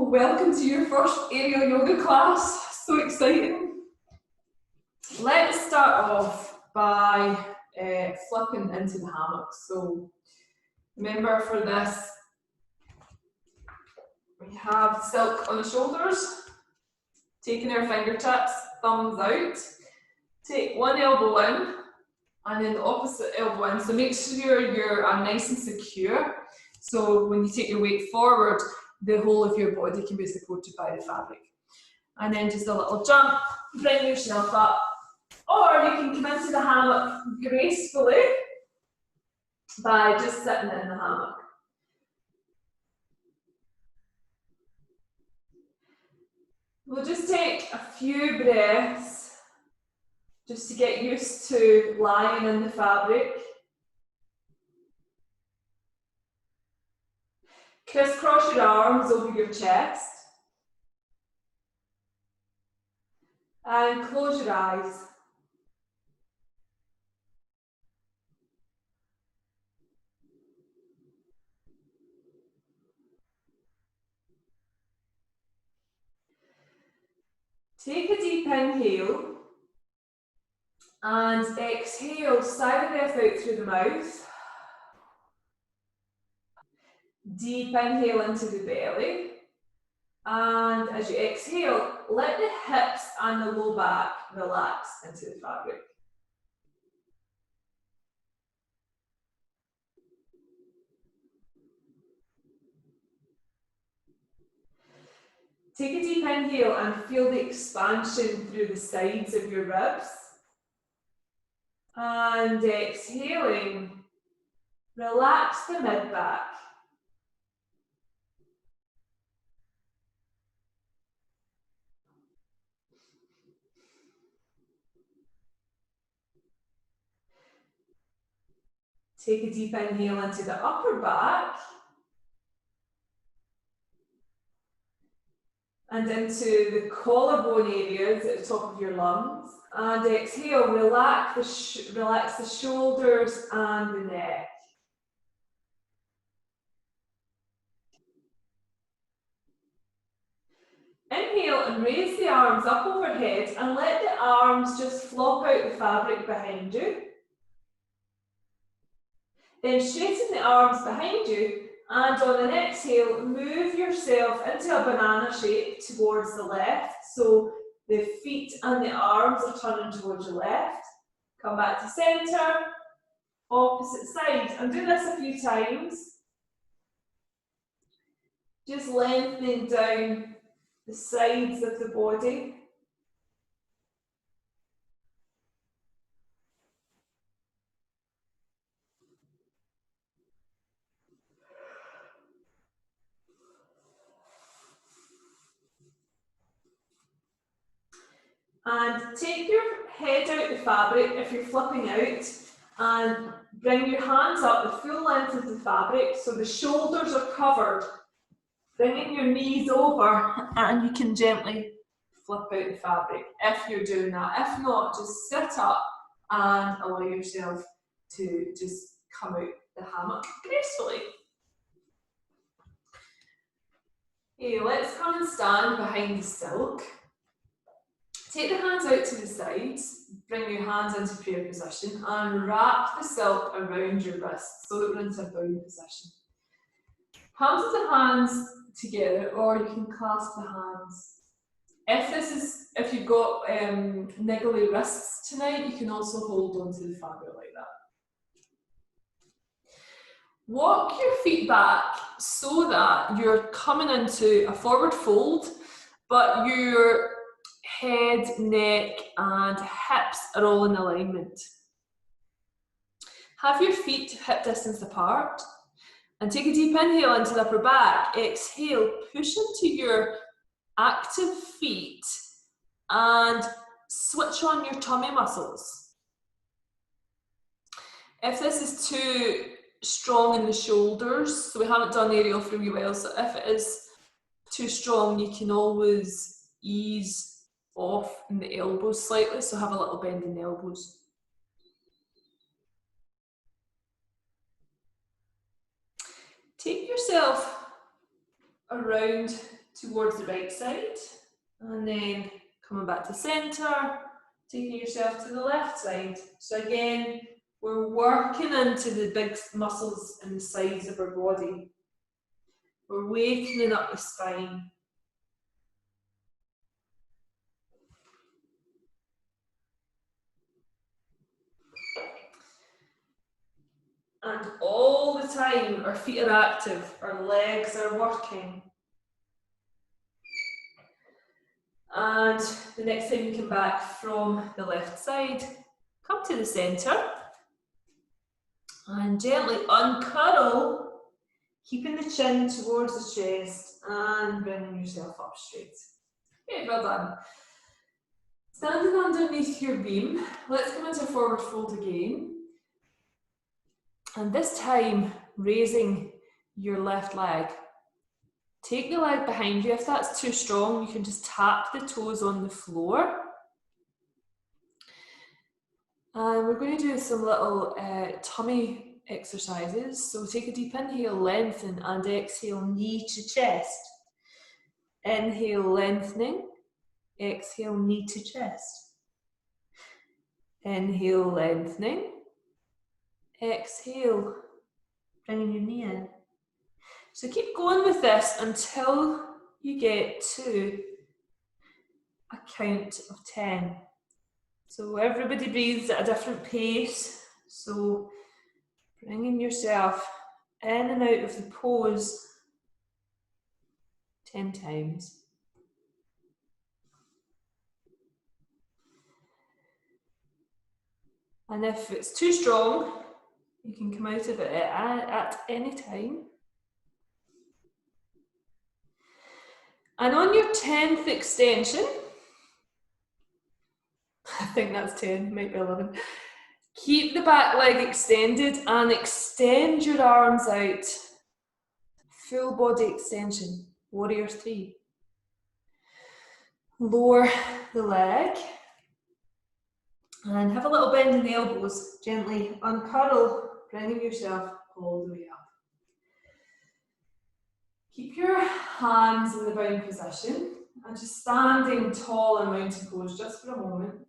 Well, welcome to your first aerial yoga class. So exciting. Let's start off by flipping into the hammock. So remember, for this, we have silk on the shoulders, taking our fingertips, thumbs out. Take one elbow in and then the opposite elbow in. So make sure you're nice and secure. So when you take your weight forward, the whole of your body can be supported by the fabric. And then just a little jump, bring yourself up. Or you can come into the hammock gracefully by just sitting in the hammock. We'll just take a few breaths just to get used to lying in the fabric. Crisscross your arms over your chest. And close your eyes. Take a deep inhale and exhale, sigh the breath out through the mouth. Deep inhale into the belly. And as you exhale, let the hips and the low back relax into the fabric. Take a deep inhale and feel the expansion through the sides of your ribs. And exhaling, relax the mid-back. Take a deep inhale into the upper back. And into the collarbone areas at the top of your lungs. And exhale, relax the shoulders and the neck. Inhale and raise the arms up overhead and let the arms just flop out the fabric behind you. Then straighten the arms behind you, and on an exhale, move yourself into a banana shape towards the left. So the feet and the arms are turning towards your left. Come back to center, opposite side. And do this a few times. Just lengthening down the sides of the body. And take your head out the fabric if you're flipping out, and bring your hands up the full length of the fabric so the shoulders are covered. Bringing your knees over, and you can gently flip out the fabric if you're doing that. If not, just sit up and allow yourself to just come out the hammock gracefully. Okay, let's come and stand behind the silk. Take the hands out to the sides, bring your hands into prayer position, and wrap the silk around your wrists so that we're into a bound position. Palms of the hands together, or you can clasp the hands. If you've got niggly wrists tonight, you can also hold onto the fabric like that. Walk your feet back so that you're coming into a forward fold, but your head, neck, and hips are all in alignment. Have your feet hip distance apart. And take a deep inhale into the upper back. Exhale, push into your active feet and switch on your tummy muscles. If this is too strong in the shoulders, so we haven't done aerial very well, so if it is too strong, you can always ease off in the elbows slightly, so have a little bend in the elbows. Take yourself around towards the right side, and then coming back to centre, taking yourself to the left side. So again, we're working into the big muscles and the sides of our body. We're wakening up the spine. And all the time, our feet are active, our legs are working. And the next time you come back from the left side, come to the centre and gently uncurl, keeping the chin towards the chest and bringing yourself up straight. Okay, well done. Standing underneath your beam, let's come into forward fold again. And this time, raising your left leg. Take the leg behind you. If that's too strong, you can just tap the toes on the floor. And we're going to do some little tummy exercises. So take a deep inhale, lengthen, and exhale, knee to chest. Inhale, lengthening. Exhale, knee to chest. Inhale, lengthening. Exhale, bringing your knee in. So keep going with this until you get to a count of 10. So everybody breathes at a different pace. So bringing yourself in and out of the pose 10 times. And if it's too strong, you can come out of it at any time. And on your 10th extension, I think that's 10, might be 11. Keep the back leg extended and extend your arms out. Full body extension, warrior 3. Lower the leg and have a little bend in the elbows. Gently uncurl, bringing yourself all the way up. Keep your hands in the bound position and just standing tall in mountain pose just for a moment.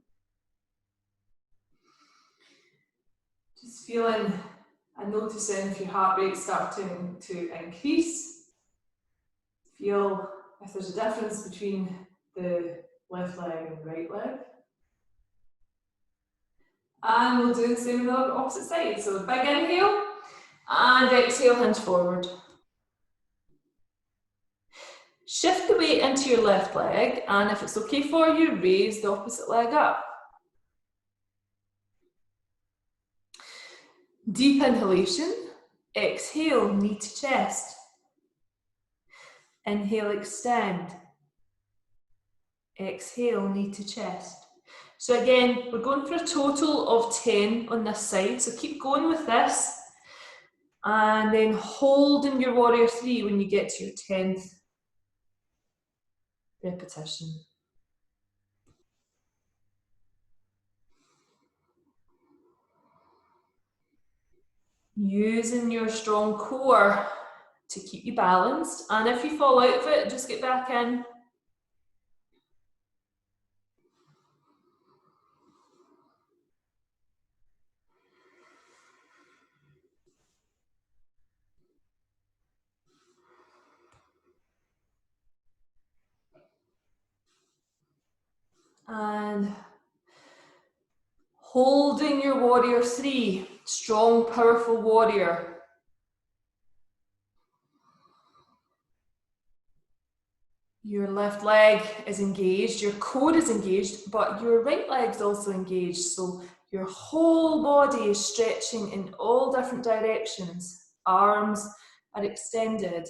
Just feeling and noticing if your heart rate's starting to increase. Feel if there's a difference between the left leg and the right leg. And we'll do the same on the opposite side. So big inhale and exhale, hinge forward. Shift the weight into your left leg, and if it's okay for you, raise the opposite leg up. Deep inhalation, exhale, knee to chest. Inhale, extend. Exhale, knee to chest. So again, we're going for a total of 10 on this side, so keep going with this. And then hold in your warrior 3 when you get to your 10th repetition. Using your strong core to keep you balanced, and if you fall out of it, just get back in. And holding your warrior 3, strong, powerful warrior. Your left leg is engaged, your core is engaged, but your right leg is also engaged. So your whole body is stretching in all different directions. Arms are extended,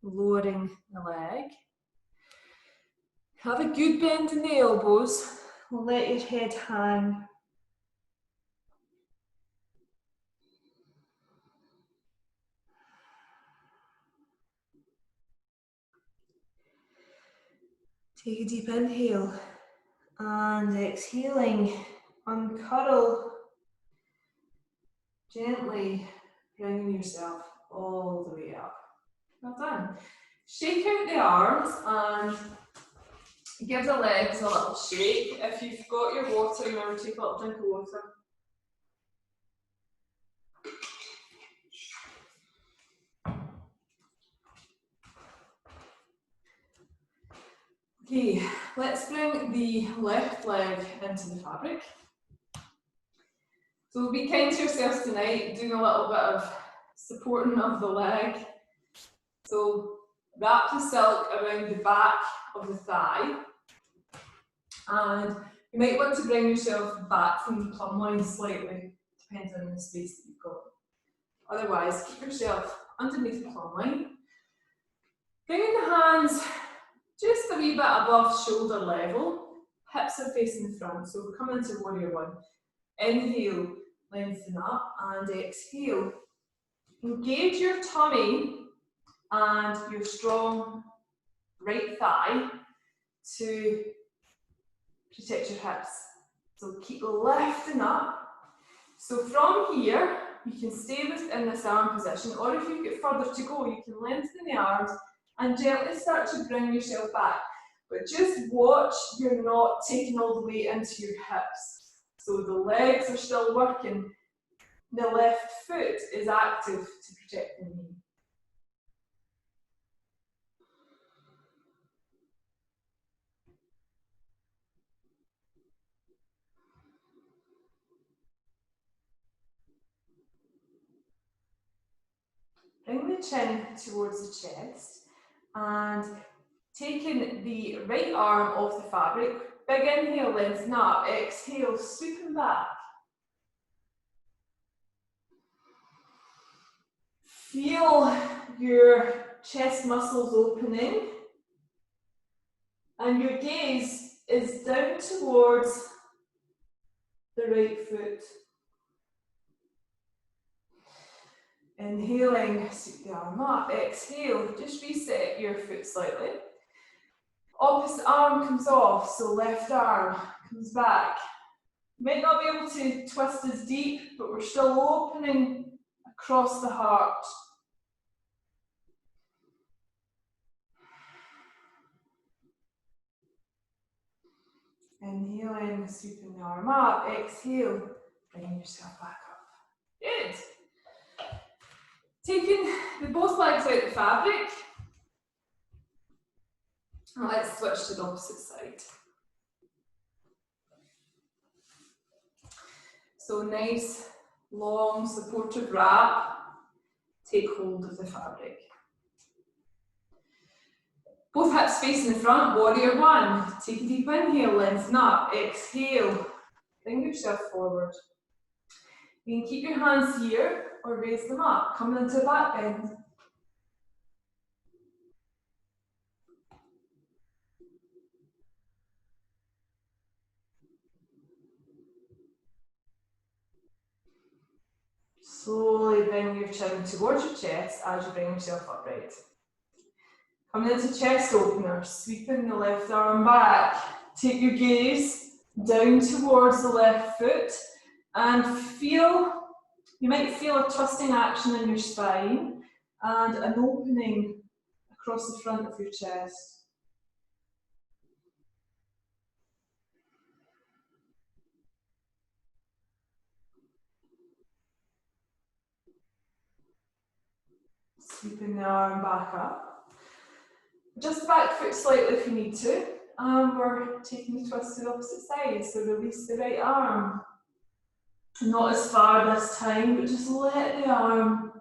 lowering the leg. Have a good bend in the elbows. Let your head hang. Take a deep inhale and exhaling, uncurl, gently bringing yourself all the way up. Well done. Shake out the arms and give the legs a little shake. If you've got your water, remember to take a little drink of water. Okay, let's bring the left leg into the fabric. So be kind to yourselves tonight, doing a little bit of supporting of the leg. So wrap the silk around the back of the thigh. And you might want to bring yourself back from the plumb line slightly, depending on the space that you've got. Otherwise, keep yourself underneath the plumb line. Bringing the hands just a wee bit above shoulder level, hips are facing the front, so we're coming into warrior one. Inhale, lengthen up, and exhale. Engage your tummy and your strong right thigh to protect your hips. So keep lifting up. So from here, you can stay within this arm position, or if you've got further to go, you can lengthen the arms and gently start to bring yourself back. But just watch you're not taking all the weight into your hips. So the legs are still working. The left foot is active to protect the knee. Bring the chin towards the chest and taking the right arm off the fabric. Big inhale, lengthen up. Exhale, sweeping back. Feel your chest muscles opening and your gaze is down towards the right foot. Inhaling, sweep the arm up. Exhale, just reset your foot slightly. Opposite arm comes off, so left arm comes back. You might not be able to twist as deep, but we're still opening across the heart. Inhaling, sweeping the arm up. Exhale, bringing yourself back up. Good. Taking both legs out the fabric. And let's switch to the opposite side. So nice, long, supportive wrap. Take hold of the fabric. Both hips facing the front, warrior one. Take a deep inhale, lengthen up. Exhale, bring yourself forward. You can keep your hands here or raise them up. Coming into a back bend. Slowly bring your chin towards your chest as you bring yourself upright. Coming into chest opener, sweeping the left arm back. Take your gaze down towards the left foot and feel, you might feel a twisting action in your spine and an opening across the front of your chest. Sweeping the arm back up. Just back foot slightly if you need to. And we're taking the twist to the opposite side. So release the right arm. Not as far this time, but just let the arm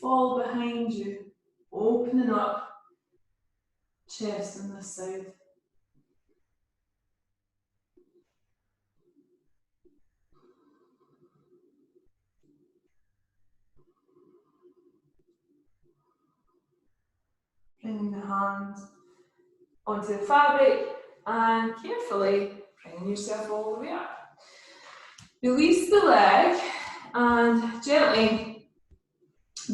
fall behind you. Opening up chest on this side. Bringing the hands onto the fabric and carefully bringing yourself all the way up. Release the leg and gently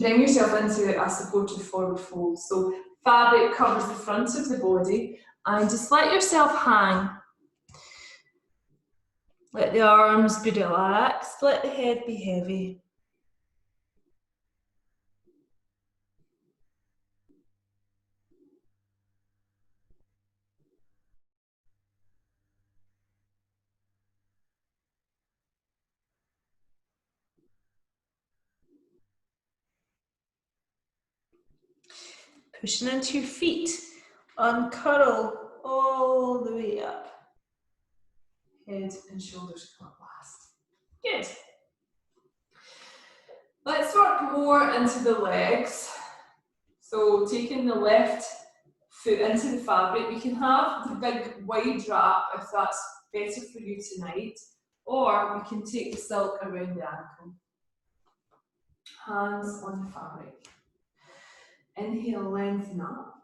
bring yourself into a supportive forward fold. So fabric covers the front of the body and just let yourself hang. Let the arms be relaxed, let the head be heavy. Pushing into your feet. Uncurl all the way up. Head and shoulders come up last. Good. Let's work more into the legs. So taking the left foot into the fabric, we can have the big wide wrap if that's better for you tonight, or we can take the silk around the ankle. Hands on the fabric. Inhale, lengthen up,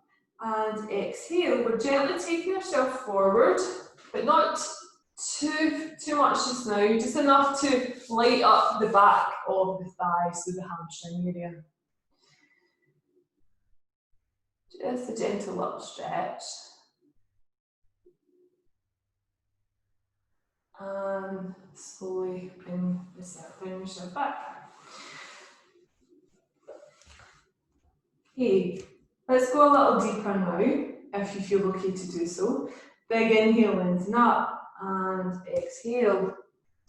and exhale. We're gently taking ourselves forward, but not too much just now, just enough to light up the back of the thighs, so the hamstring area. Just a gentle little stretch. And slowly bring yourself back. Okay, let's go a little deeper now, if you feel okay to do so. Big inhale, lengthen up, and exhale.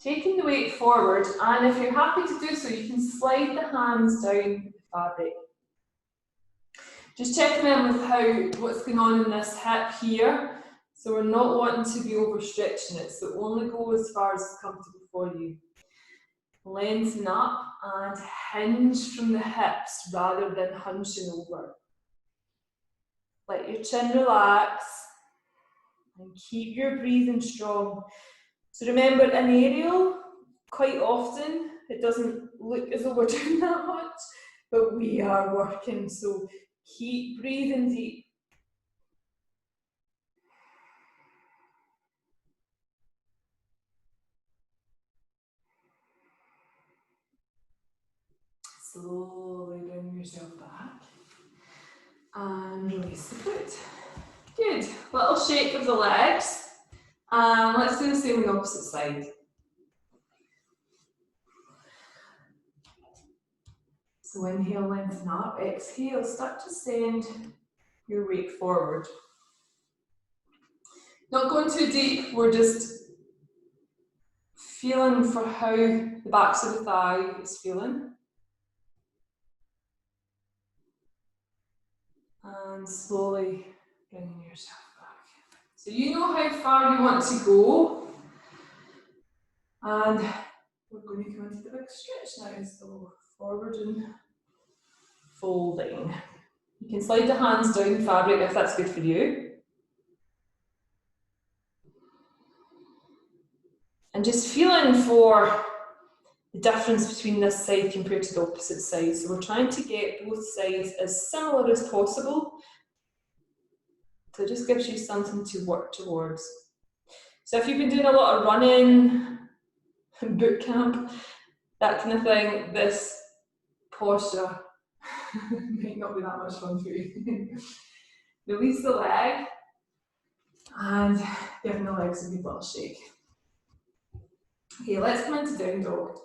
Taking the weight forward, and if you're happy to do so, you can slide the hands down the fabric. Just checking in with what's going on in this hip here. So we're not wanting to be overstretching it, so only go as far as is comfortable for you. Lengthen up and hinge from the hips rather than hunching over. Let your chin relax and keep your breathing strong. So remember, in aerial, quite often it doesn't look as though we're doing that much, but we are working, so keep breathing deep. Slowly bring yourself back and release the foot. Good. Little shake of the legs. And let's do the same on the opposite side. So inhale, lengthen up. Exhale, start to send your weight forward. Not going too deep, we're just feeling for how the backs of the thigh is feeling. And slowly bringing yourself back. So you know how far you want to go. And we're going to come into the big stretch now. So forward and folding. You can slide the hands down the fabric if that's good for you. And just feeling for the difference between this side compared to the opposite side. So we're trying to get both sides as similar as possible. So it just gives you something to work towards. So if you've been doing a lot of running, boot camp, that kind of thing, this posture might not be that much fun for you. Release the leg and give the legs a good little shake. Okay, let's come into down dog.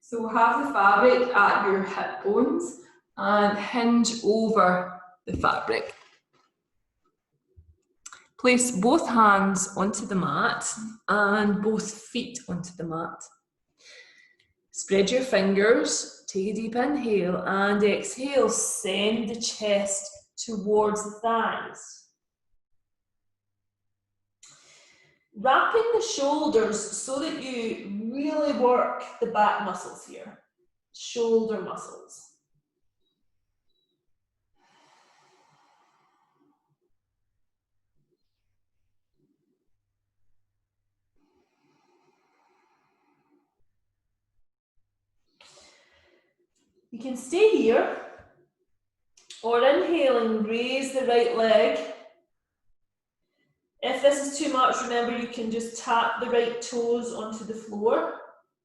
So we'll have the fabric at your hip bones and hinge over the fabric. Place both hands onto the mat and both feet onto the mat. Spread your fingers, take a deep inhale and exhale, send the chest towards the thighs. Wrapping the shoulders so that you really work the back muscles here, shoulder muscles. You can stay here, or inhaling, raise the right leg. If this is too much, remember you can just tap the right toes onto the floor.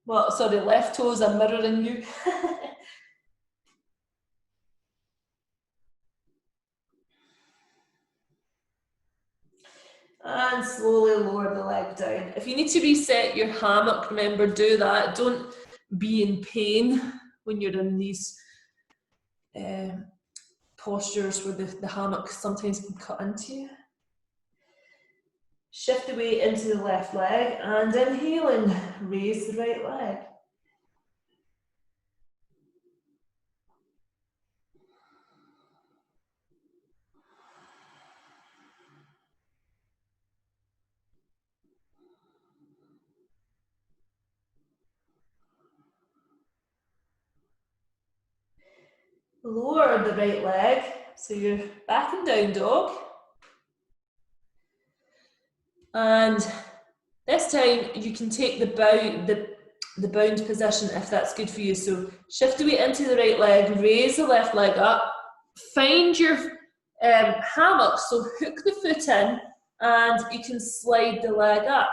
Well, sorry, left toes are mirroring you. And slowly lower the leg down. If you need to reset your hammock, remember, do that. Don't be in pain when you're in these postures where the hammock sometimes can cut into you. Shift the weight into the left leg and inhaling, raise the right leg. Lower the right leg, so you're back in down dog. And this time you can take the bound position if that's good for you. So shift the weight into the right leg, raise the left leg up, find your hammock, so hook the foot in and you can slide the leg up.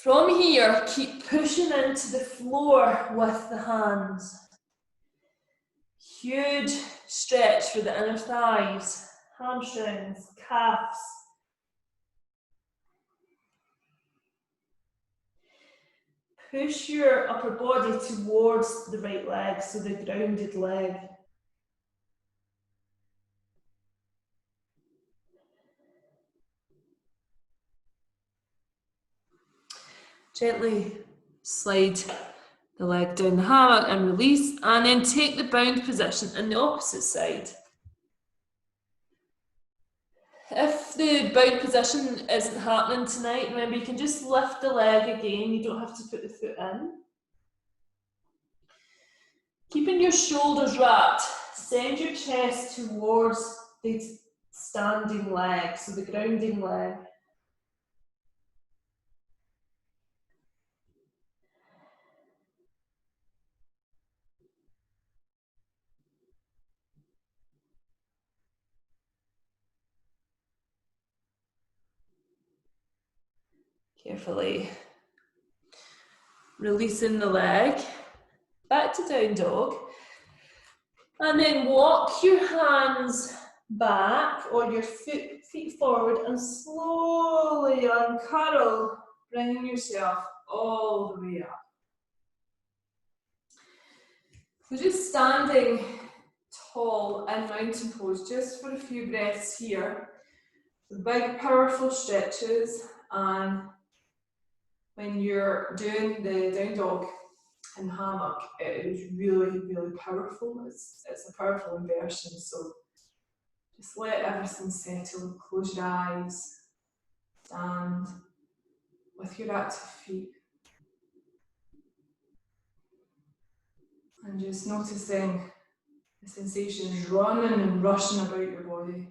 From here, keep pushing into the floor with the hands. Huge stretch for the inner thighs, hamstrings, calves. Push your upper body towards the right leg, so the grounded leg. Gently slide the leg down the hammock and release, and then take the bound position in the opposite side. If the bound position isn't happening tonight, remember you can just lift the leg again, you don't have to put the foot in. Keeping your shoulders wrapped, send your chest towards the standing leg, so the grounding leg. Carefully releasing the leg, back to down dog, and then walk your hands back or your feet forward and slowly uncurl, bringing yourself all the way up. So just standing tall in mountain pose just for a few breaths here. So big powerful stretches, and when you're doing the down dog in hammock, it is really, really powerful. It's a powerful inversion, so just let everything settle, close your eyes, stand with your active feet. And just noticing the sensations running and rushing about your body.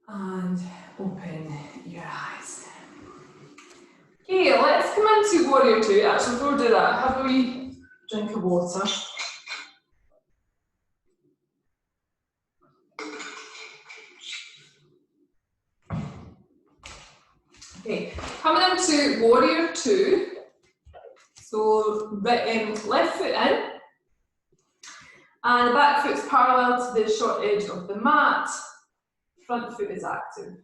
And open your eyes. Okay, let's come into warrior two. Actually, before we do that, have a wee drink of water. Okay, coming into warrior two. So left foot in, and the back foot's parallel to the short edge of the mat. Front foot is active.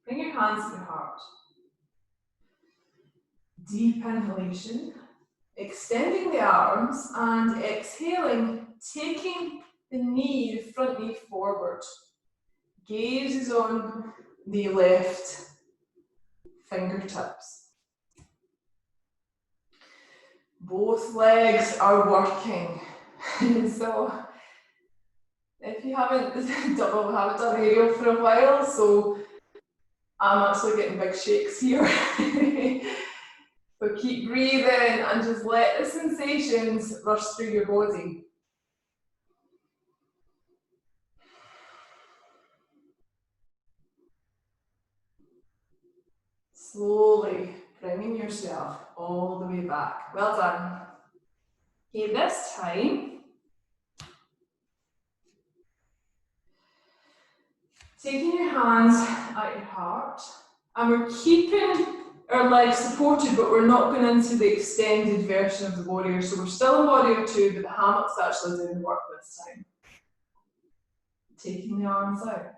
Bring your hands to the heart. Deep inhalation, extending the arms, and exhaling, taking the front knee forward. Gaze is on the left fingertips. Both legs are working. So if you haven't done aerial for a while, so I'm actually getting big shakes here. So keep breathing and just let the sensations rush through your body. Slowly bringing yourself all the way back. Well done. Okay, this time, taking your hands at your heart, And we're keeping our legs supported, but we're not going into the extended version of the warrior. So we're still in warrior 2, but the hammock's actually doing the work this time. Taking the arms out.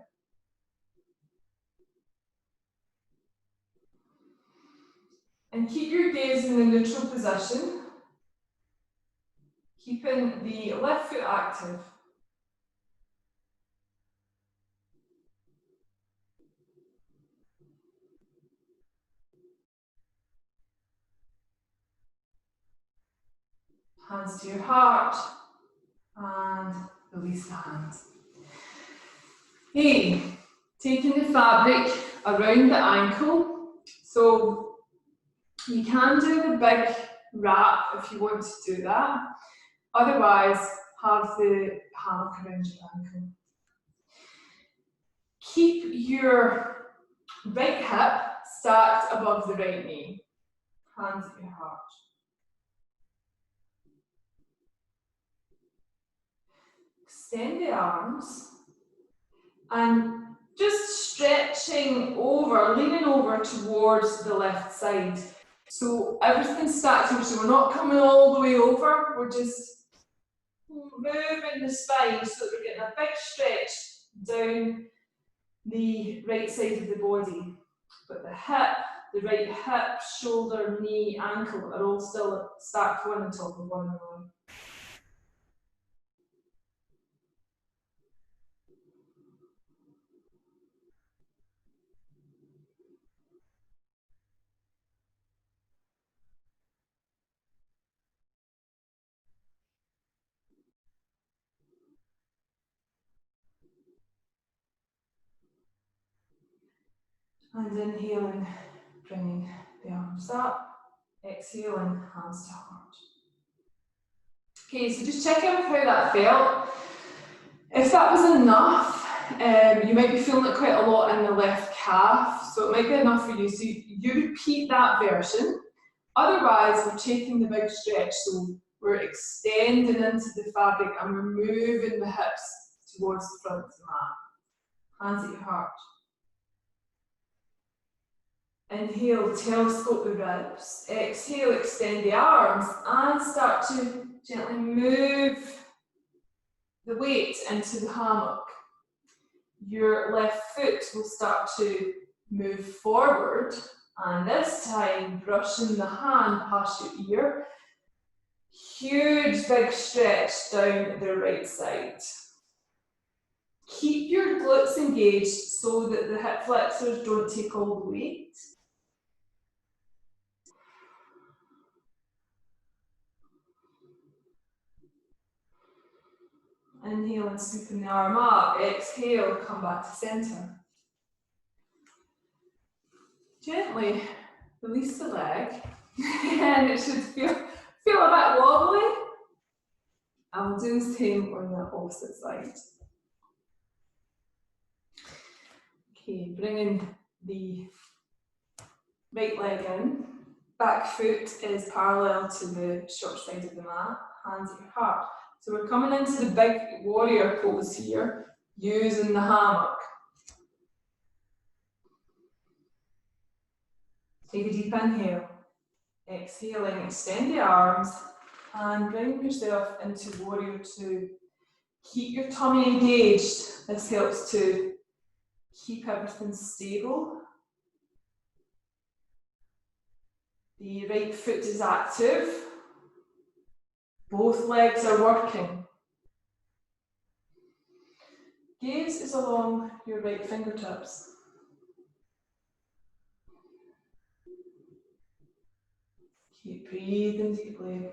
And keep your gaze in the neutral position, keeping the left foot active. Hands to your heart, and release the hands. Hey, taking the fabric around the ankle. So you can do the big wrap if you want to do that. Otherwise, have the hammock around your ankle. Keep your right hip stacked above the right knee. Hands at your heart. Extend the arms and just stretching over, leaning over towards the left side. So everything's stacked here, so we're not coming all the way over, we're just moving the spine so that we're getting a big stretch down the right side of the body. But the hip, the right hip, shoulder, knee, ankle are all still stacked one on top of one another. And inhaling, bringing the arms up, exhaling, hands to heart. Okay, so just check out how that felt. If that was enough, you might be feeling it quite a lot in the left calf, so it might be enough for you. So you repeat that version. Otherwise, we're taking the big stretch, so we're extending into the fabric and we're moving the hips towards the front of the mat. Hands at your heart. Inhale, telescope the ribs. Exhale, extend the arms and start to gently move the weight into the hammock. Your left foot will start to move forward, and this time brushing the hand past your ear. Huge big stretch down the right side. Keep your glutes engaged so that the hip flexors don't take all the weight. Inhale and sweeping the arm up. Exhale, come back to centre. Gently release the leg, and it should feel a bit wobbly. And we'll do the same on the opposite side. Okay, bringing the right leg in. Back foot is parallel to the short side of the mat. Hands at your heart. So we're coming into the big warrior pose here, using the hammock. Take a deep inhale. Exhaling, extend the arms and bring yourself into warrior 2. Keep your tummy engaged. This helps to keep everything stable. The right foot is active. Both legs are working. Gaze is along your right fingertips. Keep breathing deeply.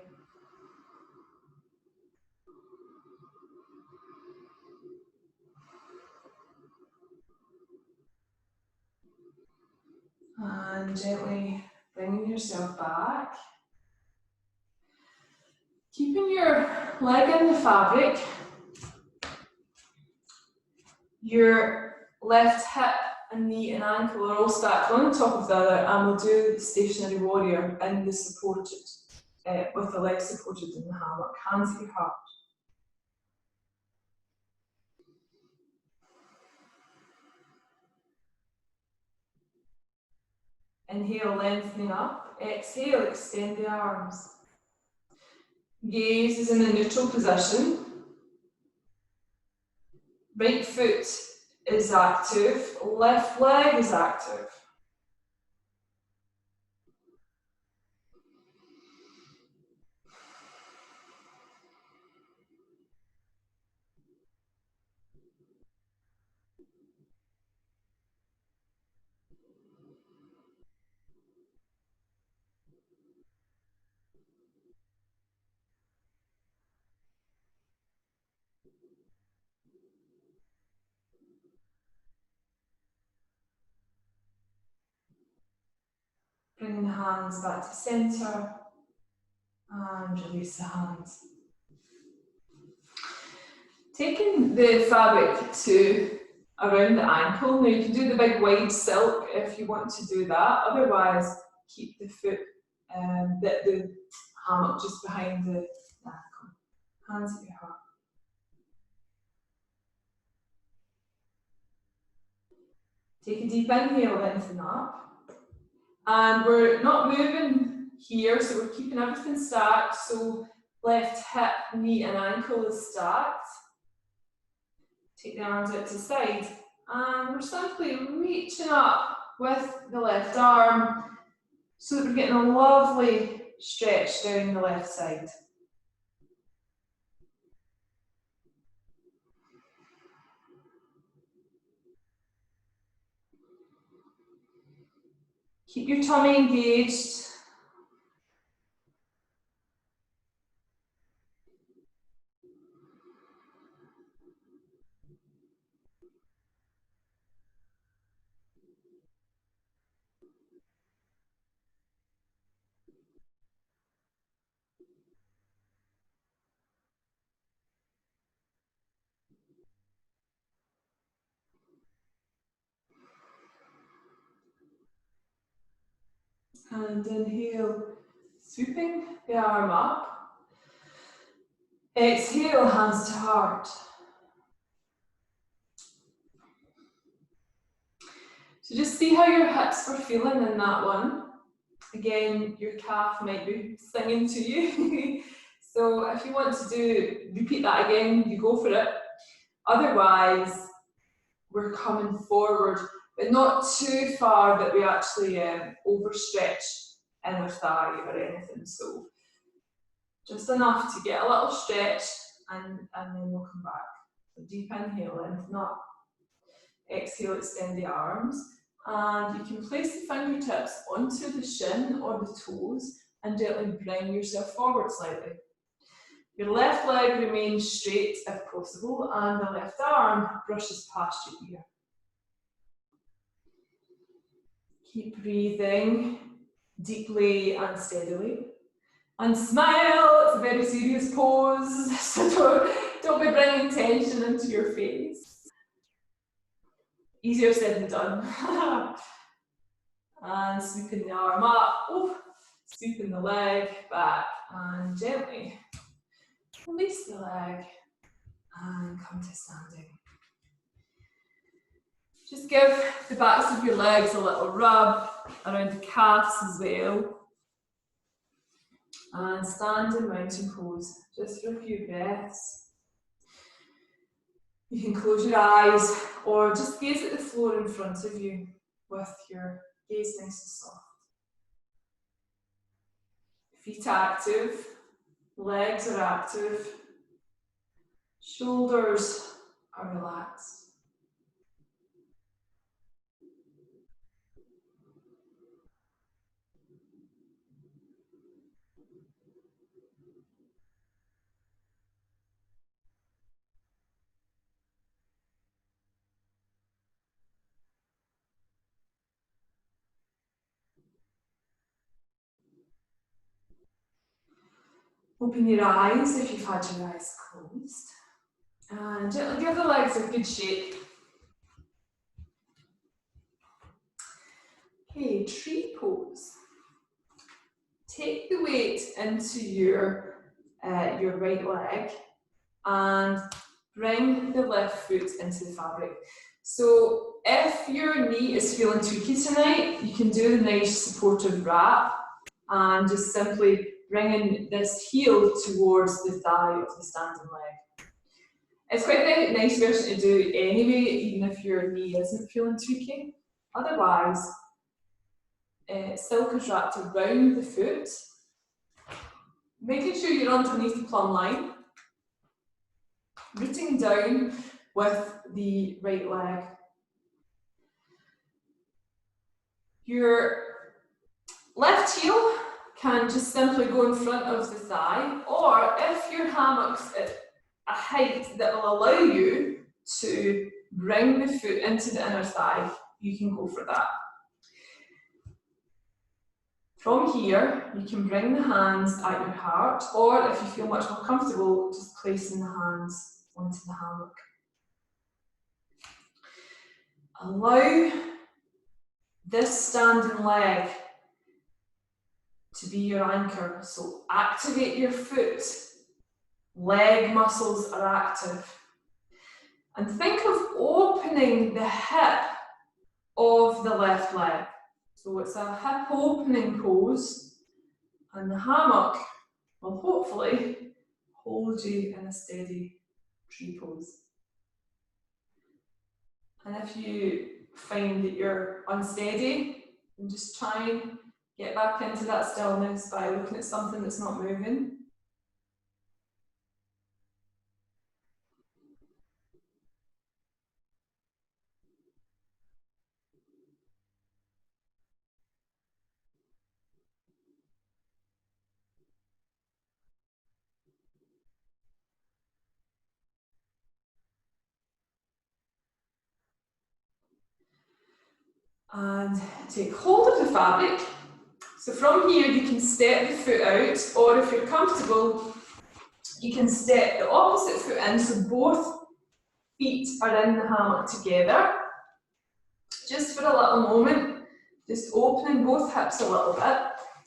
And gently bringing yourself back. Keeping your leg in the fabric. Your left hip and knee and ankle are all stacked one on top of the other, and we'll do the stationary warrior in the supported, with the legs supported in the hammock. Hands at your heart. Inhale, lengthening up. Exhale, extend the arms. Gaze is in a neutral position. Right foot is active, left leg is active. Bring the hands back to centre and release the hands. Taking the fabric to around the ankle. Now you can do the big wide silk if you want to do that. Otherwise, keep the foot, the hammock just behind the ankle. Hands at your heart. Take a deep inhale, lengthen up. And we're not moving here, so we're keeping everything stacked. So left hip, knee and ankle is stacked. Take the arms out to the side. And we're simply reaching up with the left arm so that we're getting a lovely stretch down the left side. Keep your tummy engaged. And inhale, sweeping the arm up. Exhale, hands to heart. So just see how your hips were feeling in that one. Again, your calf might be singing to you. So if you want to repeat that again, you go for it. Otherwise, we're coming forward, but not too far that we actually overstretch in our thigh or anything. So just enough to get a little stretch, and then we'll come back. So deep inhale, lengthen up. Exhale, extend the arms. And you can place the fingertips onto the shin or the toes and gently bring yourself forward slightly. Your left leg remains straight if possible, and the left arm brushes past your ear. Keep breathing deeply and steadily. And smile, it's a very serious pose, so don't be bringing tension into your face. Easier said than done. And sweeping the arm up, sweeping the leg back, and gently release the leg and come to standing. Just give the backs of your legs a little rub around the calves as well. And stand in mountain pose, just for a few breaths. You can close your eyes or just gaze at the floor in front of you with your gaze nice and soft. Feet active, legs are active, shoulders are relaxed. Open your eyes if you've had your eyes closed. And gently give the legs a good shake. Okay, tree pose. Take the weight into your right leg and bring the left foot into the fabric. So if your knee is feeling tweaky tonight, you can do the nice supportive wrap and just simply bringing this heel towards the thigh of the standing leg. It's quite a nice version to do anyway, even if your knee isn't feeling tweaky. Otherwise, silk is wrapped around the foot, making sure you're underneath the plumb line, rooting down with the right leg. Your left heel can just simply go in front of the thigh, or if your hammock's at a height that will allow you to bring the foot into the inner thigh, you can go for that. From here, you can bring the hands at your heart, or if you feel much more comfortable, just placing the hands onto the hammock. Allow this standing leg to be your anchor. So activate your foot. Leg muscles are active. And think of opening the hip of the left leg. So it's a hip opening pose, and the hammock will hopefully hold you in a steady tree pose. And if you find that you're unsteady, then just try and get back into that stillness by looking at something that's not moving. And take hold of the fabric. So from here you can step the foot out, or if you're comfortable, you can step the opposite foot in, so both feet are in the hammock together. Just for a little moment, just opening both hips a little bit,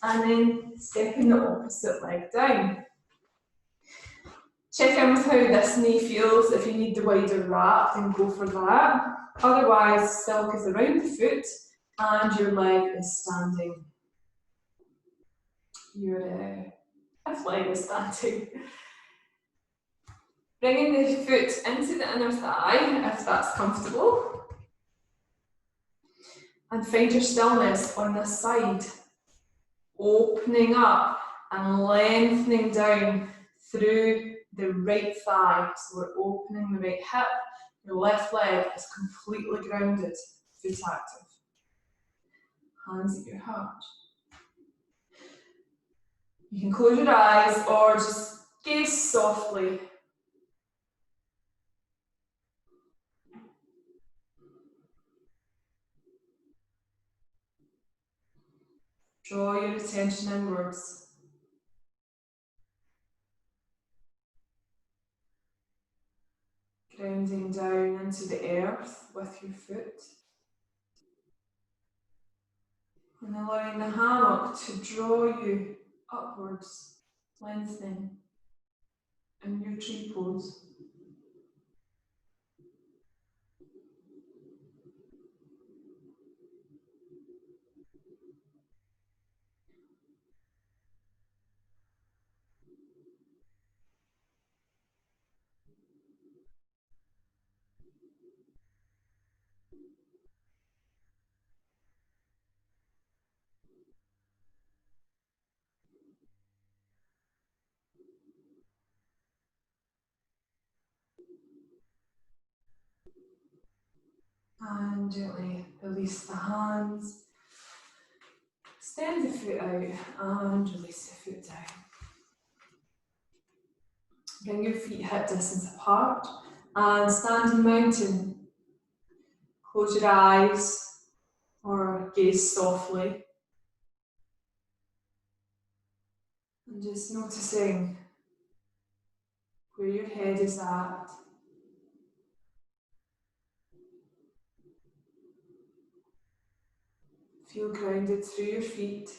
and then stepping the opposite leg down. Check in with how this knee feels. If you need the wider wrap, then go for that. Otherwise, silk is around the foot and your leg is standing. Your left leg is standing. Bringing the foot into the inner thigh, if that's comfortable. And find your stillness on this side. Opening up and lengthening down through the right thigh. So we're opening the right hip. Your left leg is completely grounded, foot active. Hands at your heart. You can close your eyes or just gaze softly. Draw your attention inwards. Grounding down into the earth with your foot. And allowing the hammock to draw you upwards, lengthening in your tree pose. And gently release the hands. Extend the foot out and release the foot down. Bring your feet hip distance apart and standing mountain. Close your eyes or gaze softly. And just noticing where your head is at. Feel grounded through your feet.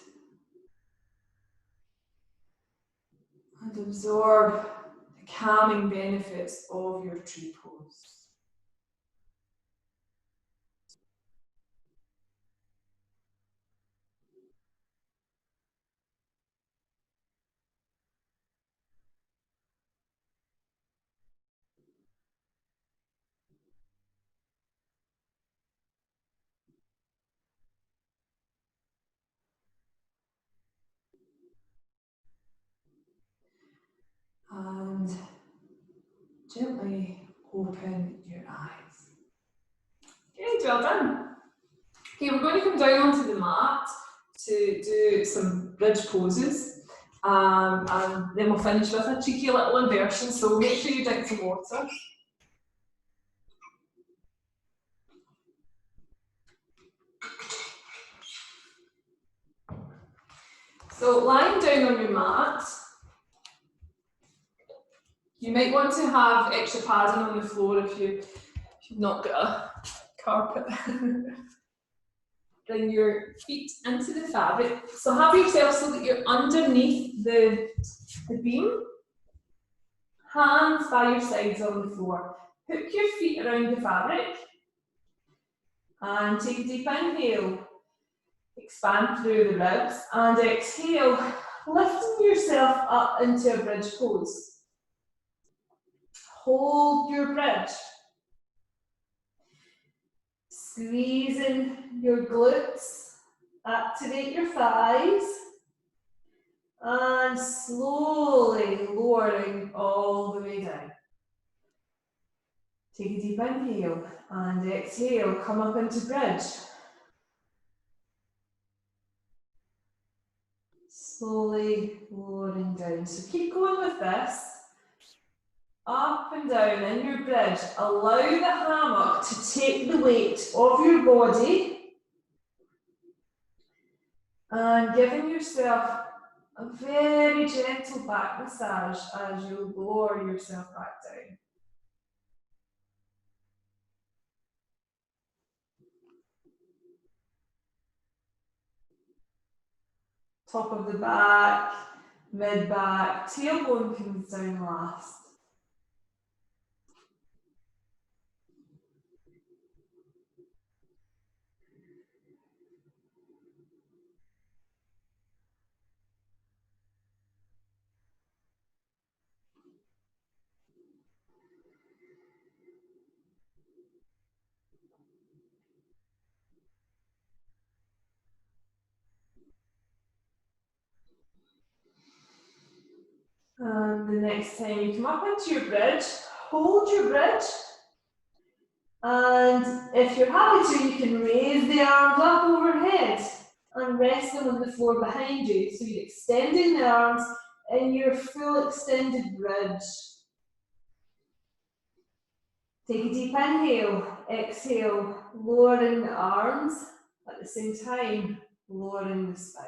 And absorb the calming benefits of your tree pose. And gently open your eyes. Good, well done. Okay, we're going to come down onto the mat to do some bridge poses. And then we'll finish with a cheeky little inversion, so make sure you drink some water. So lying down on your mat, you might want to have extra padding on the floor if you've not got a carpet. Bring your feet into the fabric. So have yourself so that you're underneath the beam. Hands by your sides on the floor. Hook your feet around the fabric. And take a deep inhale. Expand through the ribs. And exhale, lifting yourself up into a bridge pose. Hold your bridge. Squeezing your glutes. Activate your thighs. And slowly lowering all the way down. Take a deep inhale and exhale, come up into bridge. Slowly lowering down. So keep going with this. Up and down in your bridge. Allow the hammock to take the weight of your body. And giving yourself a very gentle back massage as you lower yourself back down. Top of the back, mid back, tailbone comes down last. And the next time you come up into your bridge, hold your bridge. And if you're happy to, you can raise the arms up overhead and rest them on the floor behind you. So you're extending the arms in your full extended bridge. Take a deep inhale, exhale, lowering the arms at the same time, lowering the spine.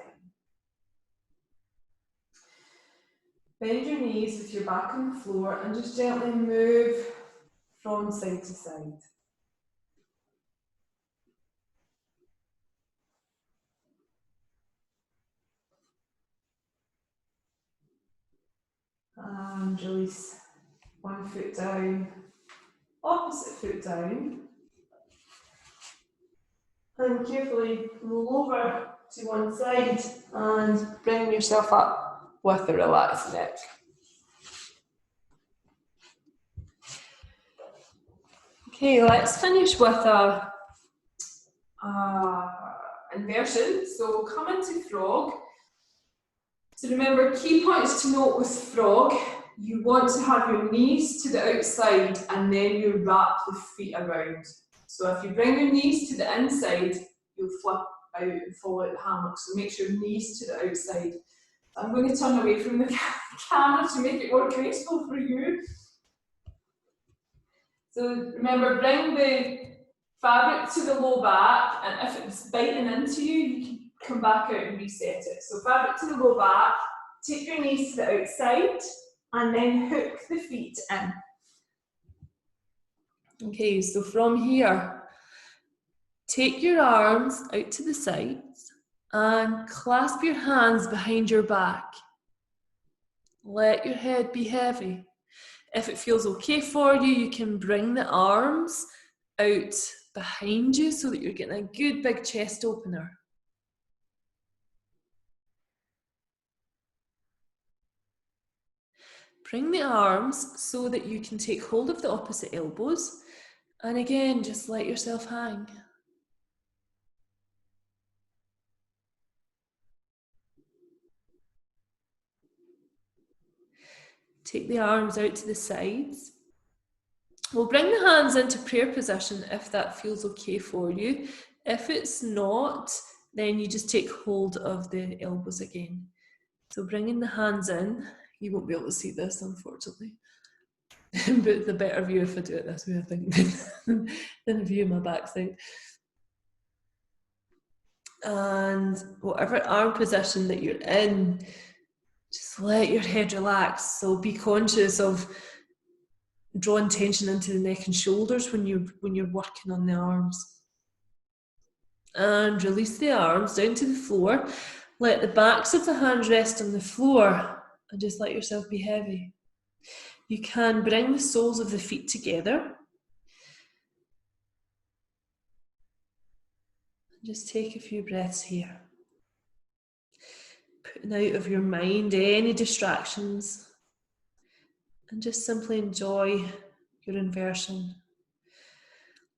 Bend your knees with your back on the floor and just gently move from side to side. And release one foot down, opposite foot down. And carefully roll over to one side and bring yourself up with a relaxed neck. Okay, let's finish with a inversion. So come into frog. So remember, key points to note with frog, you want to have your knees to the outside and then you wrap the feet around. So if you bring your knees to the inside, you'll flip out and fall out the hammock. So make sure knees to the outside. I'm going to turn away from the camera to make it more graceful for you. So remember, bring the fabric to the low back, and if it's biting into you, you can come back out and reset it. So fabric to the low back, take your knees to the outside, and then hook the feet in. Okay, so from here, take your arms out to the sides and clasp your hands behind your back. Let your head be heavy. If it feels okay for you, you can bring the arms out behind you so that you're getting a good big chest opener. Bring the arms so that you can take hold of the opposite elbows. And again, just let yourself hang. Take the arms out to the sides. We'll bring the hands into prayer position if that feels okay for you. If it's not, then you just take hold of the elbows again. So bringing the hands in, you won't be able to see this, unfortunately. But it's a better view if I do it this way, I think, than a view of my backside. And whatever arm position that you're in, just let your head relax. So be conscious of drawing tension into the neck and shoulders when you're working on the arms. And release the arms down to the floor. Let the backs of the hands rest on the floor and just let yourself be heavy. You can bring the soles of the feet together. Just take a few breaths here. Putting out of your mind any distractions and just simply enjoy your inversion.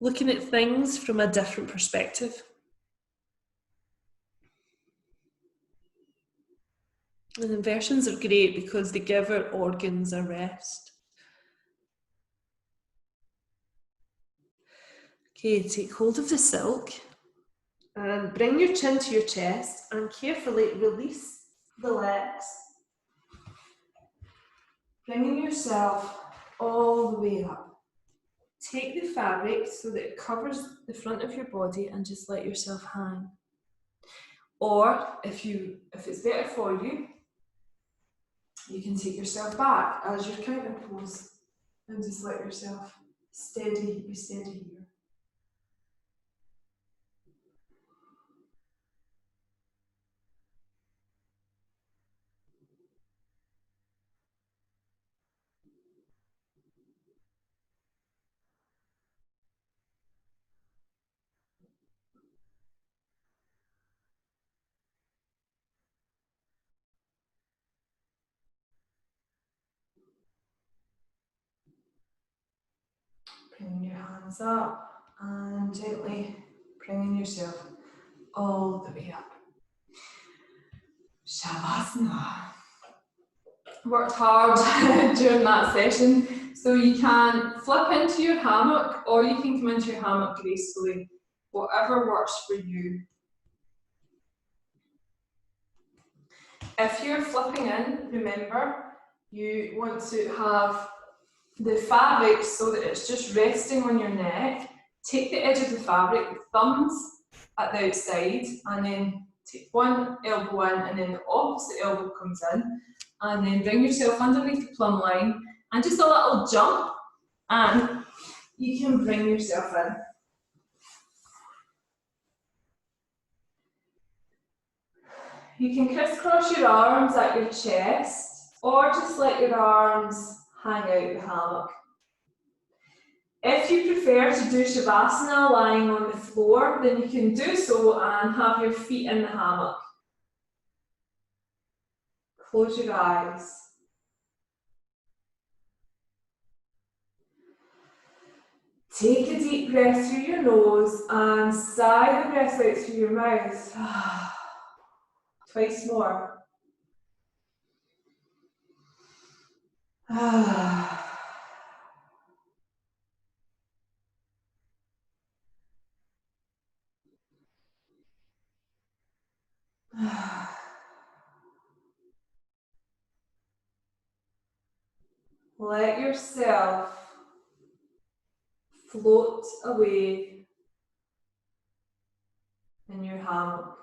Looking at things from a different perspective. And inversions are great because they give our organs a rest. Okay, take hold of the silk and bring your chin to your chest and carefully release the legs. Bringing yourself all the way up. Take the fabric so that it covers the front of your body and just let yourself hang. Or if it's better for you, you can take yourself back as your counter pose and just let yourself be steady here. Bringing your hands up and gently bringing yourself all the way up. Shavasana. Worked hard during that session, so you can flip into your hammock or you can come into your hammock gracefully, whatever works for you. If you're flipping in, remember, you want to have the fabric so that it's just resting on your neck. Take the edge of the fabric, the thumbs at the outside, and then take one elbow in and then the opposite elbow comes in, and then bring yourself underneath the plumb line and just a little jump and you can bring yourself in. You can crisscross your arms at your chest or just let your arms hang out the hammock. If you prefer to do Shavasana lying on the floor, then you can do so and have your feet in the hammock. Close your eyes. Take a deep breath through your nose and sigh the breath out through your mouth. Twice more. Let yourself float away in your hammock.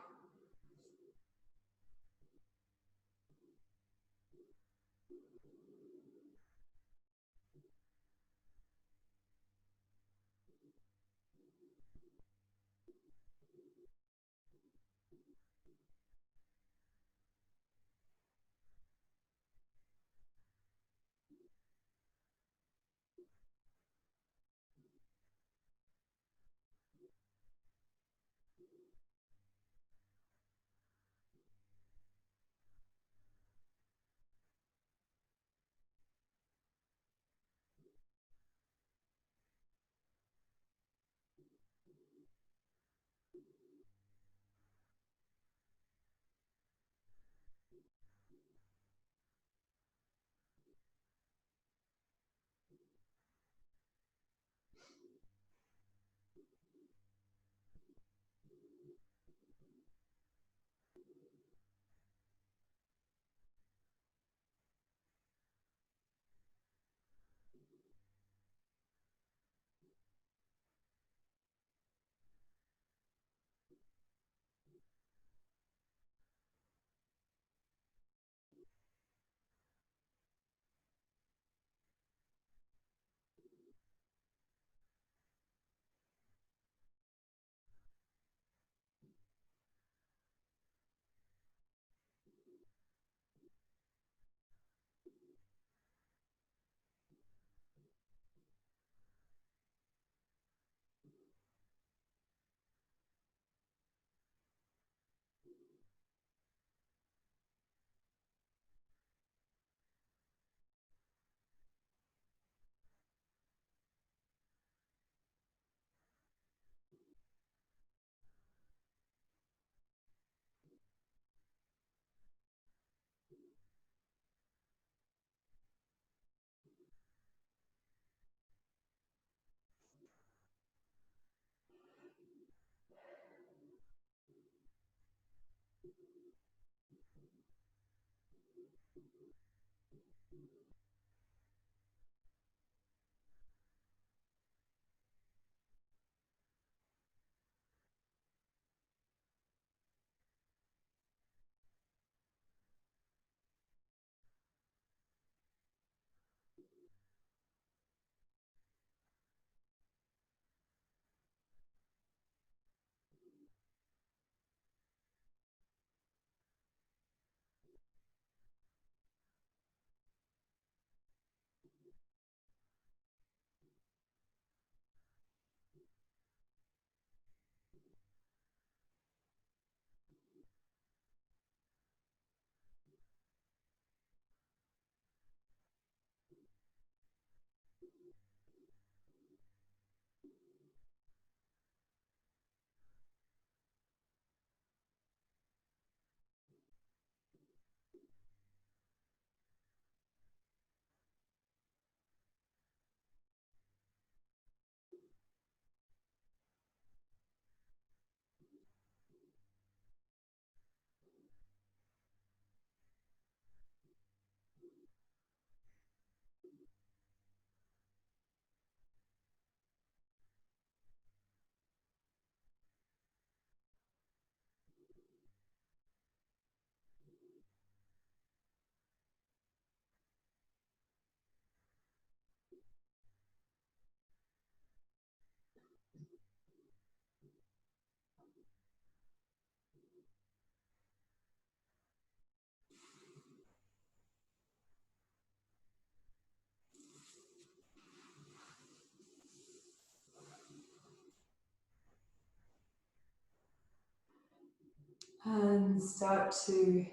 And start to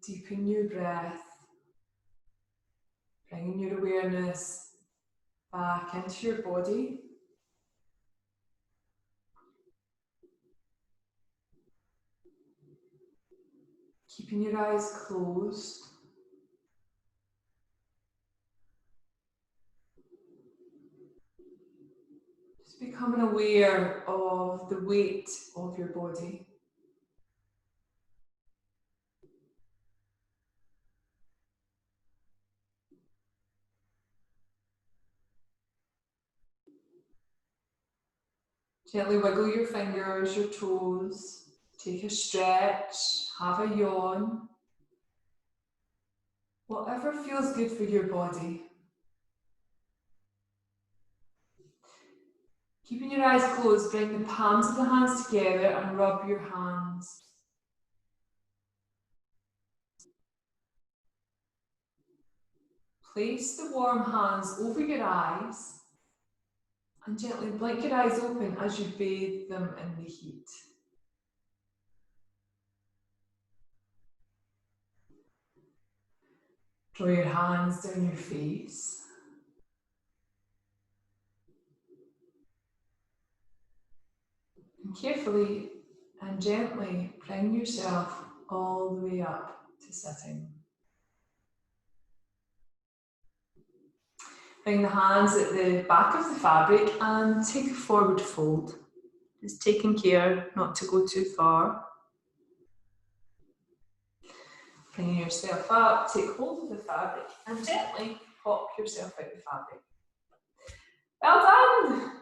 deepen your breath, bringing your awareness back into your body. Keeping your eyes closed. Just becoming aware of the weight of your body. Gently wiggle your fingers, your toes. Take a stretch, have a yawn. Whatever feels good for your body. Keeping your eyes closed, bring the palms of the hands together and rub your hands. Place the warm hands over your eyes and gently blink your eyes open as you bathe them in the heat. Draw your hands down your face. And carefully and gently bring yourself all the way up to sitting. Bring the hands at the back of the fabric and take a forward fold. Just taking care not to go too far. Bringing yourself up, take hold of the fabric and gently pop yourself out of the fabric. Well done!